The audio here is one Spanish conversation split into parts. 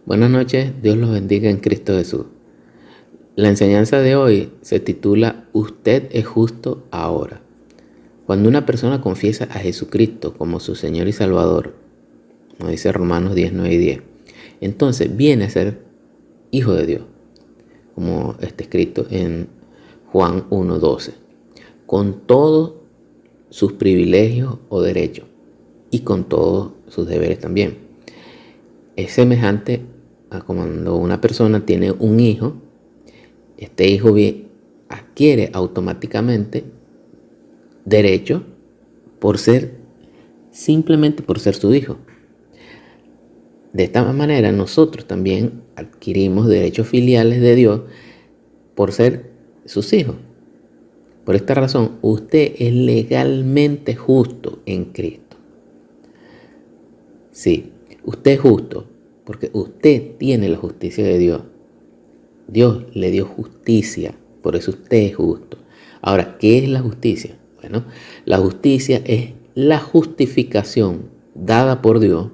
Buenas noches, Dios los bendiga en Cristo Jesús. La enseñanza de hoy se titula Usted es justo ahora. Cuando una persona confiesa a Jesucristo como su Señor y Salvador, nos dice Romanos 10, 9 y 10, entonces viene a ser hijo de Dios, como está escrito en Juan 1, 12, con todos sus privilegios o derechos y con todos sus deberes también. Es semejante a cuando una persona tiene un hijo, este hijo adquiere automáticamente derecho simplemente por ser su hijo. De esta manera nosotros también adquirimos derechos filiales de Dios por ser sus hijos. Por esta razón, usted es legalmente justo en Cristo. Sí, usted es justo porque usted tiene la justicia de Dios. Dios le dio justicia, por eso usted es justo. Ahora, ¿qué es la justicia? Bueno, la justicia es la justificación dada por Dios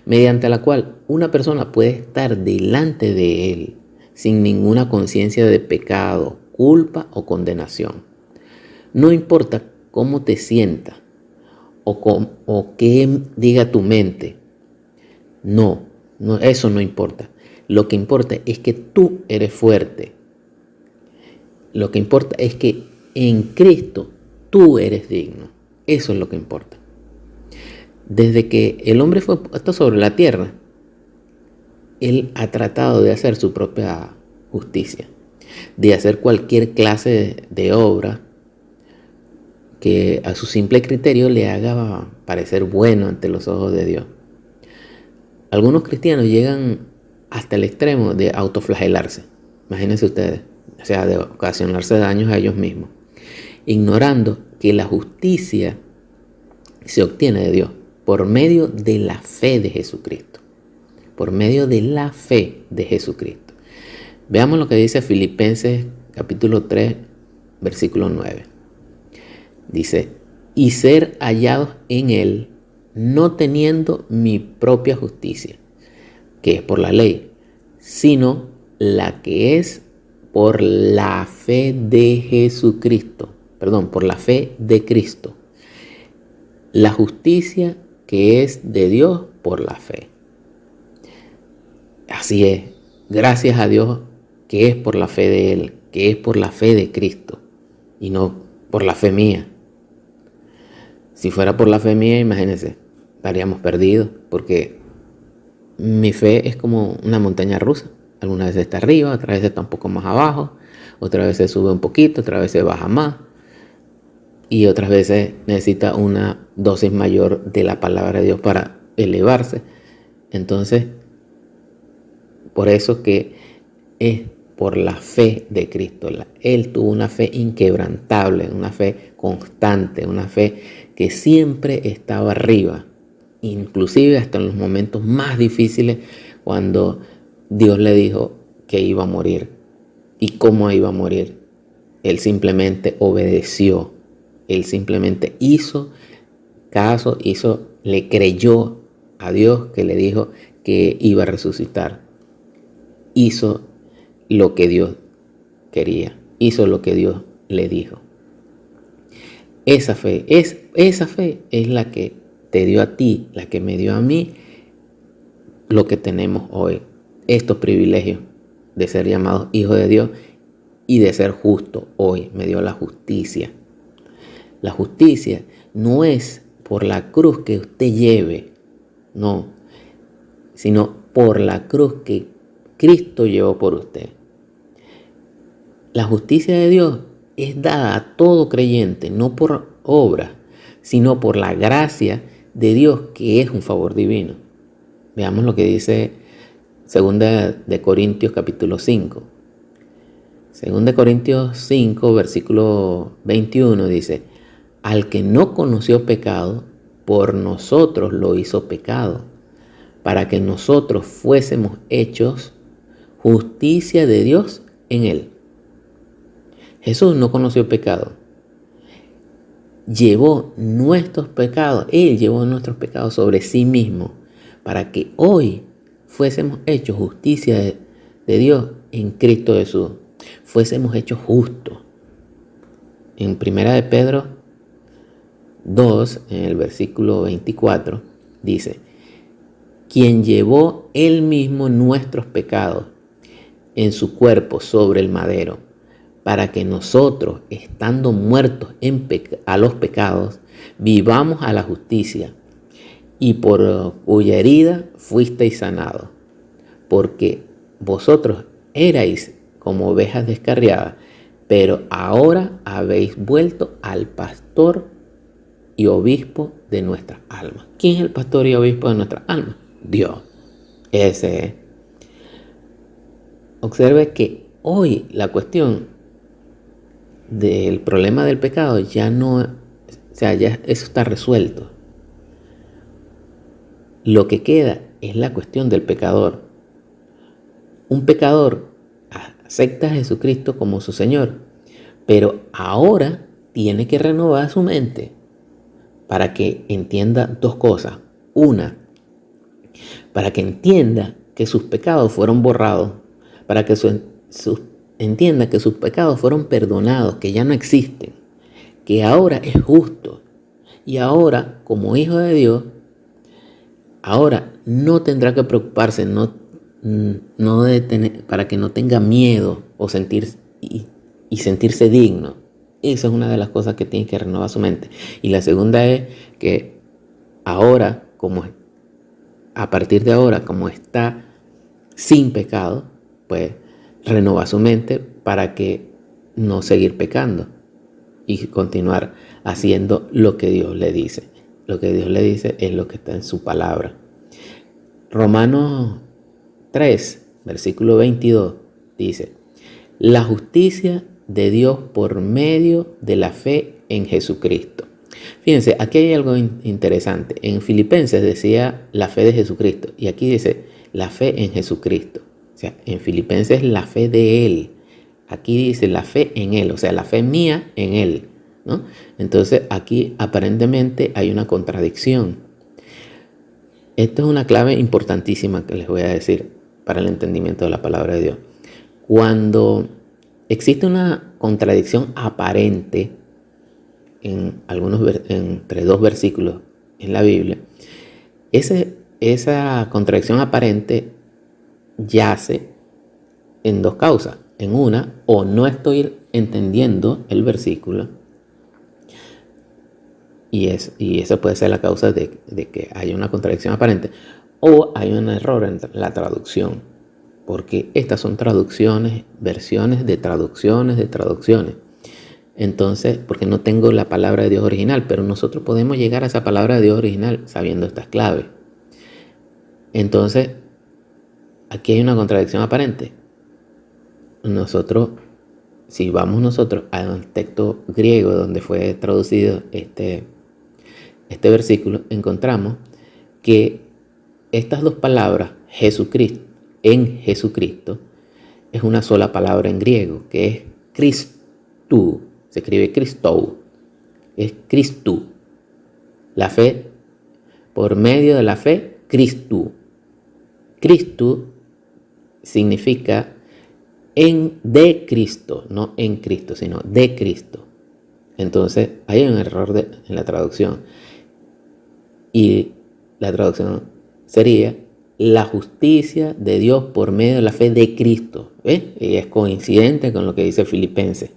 mediante la cual una persona puede estar delante de Él sin ninguna conciencia de pecado, culpa o condenación. No importa cómo te sientas o qué diga tu mente. No, eso no importa. Lo que importa es que tú eres fuerte. Lo que importa es que en Cristo tú eres digno. Eso es lo que importa. Desde que el hombre fue puesto sobre la tierra, él ha tratado de hacer su propia justicia, de hacer cualquier clase de obra que a su simple criterio le haga parecer bueno ante los ojos de Dios. Algunos cristianos llegan hasta el extremo de autoflagelarse, imagínense ustedes, o sea, de ocasionarse daños a ellos mismos, ignorando que la justicia se obtiene de Dios por medio de la fe de Jesucristo, por medio de la fe de Jesucristo. Veamos lo que dice Filipenses capítulo 3, versículo 9. Dice, y ser hallados en Él, no teniendo mi propia justicia, que es por la ley, sino la que es por la fe de Jesucristo, por la fe de Cristo. La justicia que es de Dios por la fe. Así es, gracias a Dios que es por la fe de Él, que es por la fe de Cristo y no por la fe mía. Si fuera por la fe mía, imagínense, estaríamos perdidos porque mi fe es como una montaña rusa. Algunas veces está arriba, otras veces está un poco más abajo, otras veces sube un poquito, otras veces baja más y otras veces necesita una dosis mayor de la palabra de Dios para elevarse. Entonces, por eso que es por la fe de Cristo. Él tuvo una fe inquebrantable, una fe constante, una fe que siempre estaba arriba, inclusive hasta en los momentos más difíciles cuando Dios le dijo que iba a morir y cómo iba a morir. Él simplemente obedeció, él simplemente hizo caso, le creyó a Dios que le dijo que iba a resucitar. Hizo lo que Dios quería, hizo lo que Dios le dijo. Esa fe es la que te dio a ti, la que me dio a mí lo que tenemos hoy, estos privilegios de ser llamados hijos de Dios y de ser justo hoy. Me dio la justicia. La justicia no es por la cruz que usted lleve, no, sino por la cruz que Cristo llevó por usted. La justicia de Dios es dada a todo creyente, no por obra, sino por la gracia de Dios, que es un favor divino. Veamos lo que dice 2 de Corintios capítulo 5. 2 de Corintios 5, versículo 21 dice, al que no conoció pecado, por nosotros lo hizo pecado, para que nosotros fuésemos hechos justicia de Dios en él. Jesús no conoció pecado. Llevó nuestros pecados, Él llevó nuestros pecados sobre sí mismo, para que hoy fuésemos hechos justicia de Dios en Cristo Jesús, fuésemos hechos justos. En 1 de Pedro 2, en el versículo 24, dice: quien llevó él mismo nuestros pecados en su cuerpo sobre el madero, para que nosotros, estando muertos a los pecados, vivamos a la justicia, y por cuya herida fuisteis sanados, porque vosotros erais como ovejas descarriadas, pero ahora habéis vuelto al pastor y obispo de nuestras almas. ¿Quién es el pastor y obispo de nuestras almas? Dios. Ese es. Observe que hoy la cuestión del problema del pecado ya no, o sea, ya eso está resuelto. Lo que queda es la cuestión del pecador. Un pecador acepta a Jesucristo como su Señor, pero ahora tiene que renovar su mente para que entienda dos cosas. Una, para que entienda que sus pecados fueron borrados, para que entienda que sus pecados fueron perdonados, que ya no existen, que ahora es justo, y ahora, como hijo de Dios, ahora no tendrá que preocuparse para que no tenga miedo o sentirse digno. Esa es una de las cosas que tiene que renovar su mente. Y la segunda es que ahora, a partir de ahora, como está sin pecado, pues renova su mente para que no seguir pecando y continuar haciendo lo que Dios le dice. Lo que Dios le dice es lo que está en su palabra. Romanos 3, versículo 22 dice: la justicia de Dios por medio de la fe en Jesucristo. Fíjense, aquí hay algo interesante. En Filipenses decía la fe de Jesucristo y aquí dice la fe en Jesucristo. O sea, en Filipenses la fe de Él. Aquí dice la fe en Él, o sea, la fe mía en Él, ¿no? Entonces aquí aparentemente hay una contradicción. Esto es una clave importantísima que les voy a decir para el entendimiento de la palabra de Dios. Cuando existe una contradicción aparente entre dos versículos en la Biblia, esa contradicción aparente yace en dos causas. En una, o no estoy entendiendo el versículo, y eso puede ser la causa de que haya una contradicción aparente, o hay un error en la traducción, porque estas son traducciones, versiones de traducciones de traducciones. Entonces, porque no tengo la palabra de Dios original, pero nosotros podemos llegar a esa palabra de Dios original sabiendo estas claves. Entonces, aquí hay una contradicción aparente. Si vamos nosotros al texto griego donde fue traducido este versículo, encontramos que estas dos palabras, Jesucristo, en Jesucristo, es una sola palabra en griego, que es Christou. Se escribe Christou. Es Christou. La fe, por medio de la fe, Christou. Christou significa de Cristo, no en Cristo, sino de Cristo. Entonces hay un error en la traducción. Y la traducción sería la justicia de Dios por medio de la fe de Cristo. ¿Ves? Y es coincidente con lo que dice Filipenses.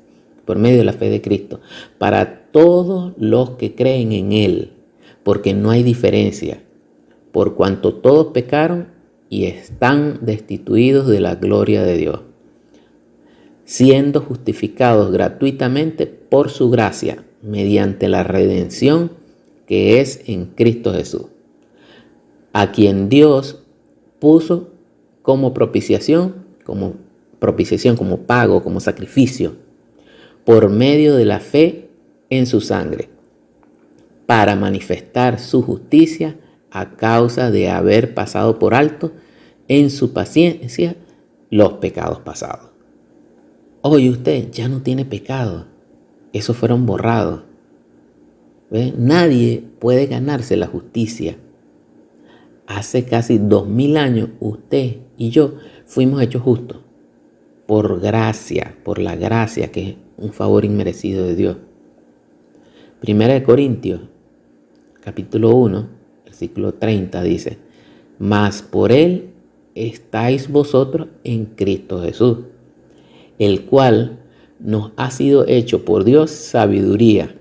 Por medio de la fe de Cristo. Para todos los que creen en Él. Porque no hay diferencia. Por cuanto todos pecaron y están destituidos de la gloria de Dios, siendo justificados gratuitamente por su gracia, mediante la redención que es en Cristo Jesús, a quien Dios puso como propiciación, como pago, como sacrificio, por medio de la fe en su sangre, para manifestar su justicia a causa de haber pasado por alto en su paciencia los pecados pasados. Hoy usted ya no tiene pecado. Esos fueron borrados. ¿Ve? Nadie puede ganarse la justicia. Hace casi 2000 años usted y yo fuimos hechos justos por gracia, por la gracia que es un favor inmerecido de Dios. Primera de Corintios, capítulo 1, versículo 30 dice: mas por él estáis vosotros en Cristo Jesús, el cual nos ha sido hecho por Dios sabiduría,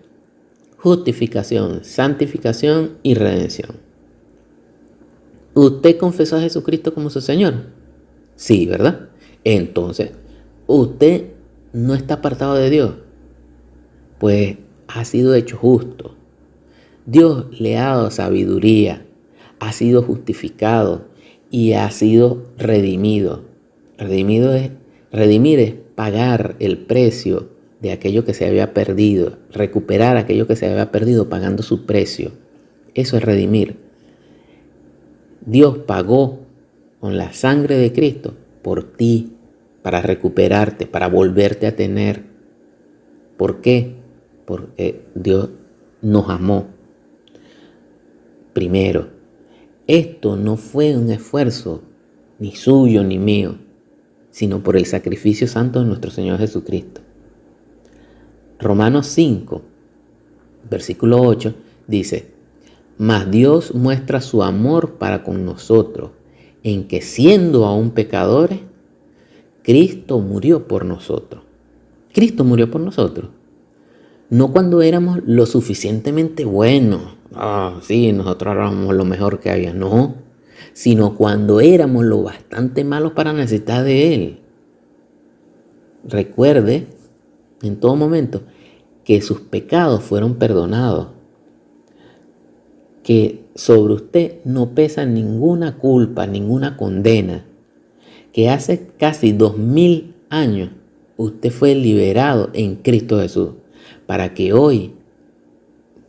justificación, santificación y redención. ¿Usted confesó a Jesucristo como su Señor? Sí, ¿verdad? Entonces, usted no está apartado de Dios, pues ha sido hecho justo. Dios le ha dado sabiduría, ha sido justificado y ha sido redimido. Redimir es pagar el precio de aquello que se había perdido, recuperar aquello que se había perdido pagando su precio. Eso es redimir. Dios pagó con la sangre de Cristo por ti, para recuperarte, para volverte a tener. ¿Por qué? Porque Dios nos amó. Primero, esto no fue un esfuerzo ni suyo ni mío, sino por el sacrificio santo de nuestro Señor Jesucristo. Romanos 5, versículo 8 dice: mas Dios muestra su amor para con nosotros, en que siendo aún pecadores, Cristo murió por nosotros. Cristo murió por nosotros. No cuando éramos lo suficientemente buenos. Sí, nosotros éramos lo mejor que había. No, sino cuando éramos lo bastante malos para necesitar de Él. Recuerde en todo momento que sus pecados fueron perdonados, que sobre usted no pesa ninguna culpa, ninguna condena, que hace casi 2000 años usted fue liberado en Cristo Jesús, para que hoy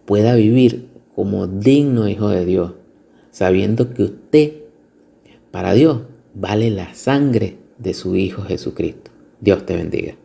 pueda vivir como digno hijo de Dios, sabiendo que usted, para Dios, vale la sangre de su Hijo Jesucristo. Dios te bendiga.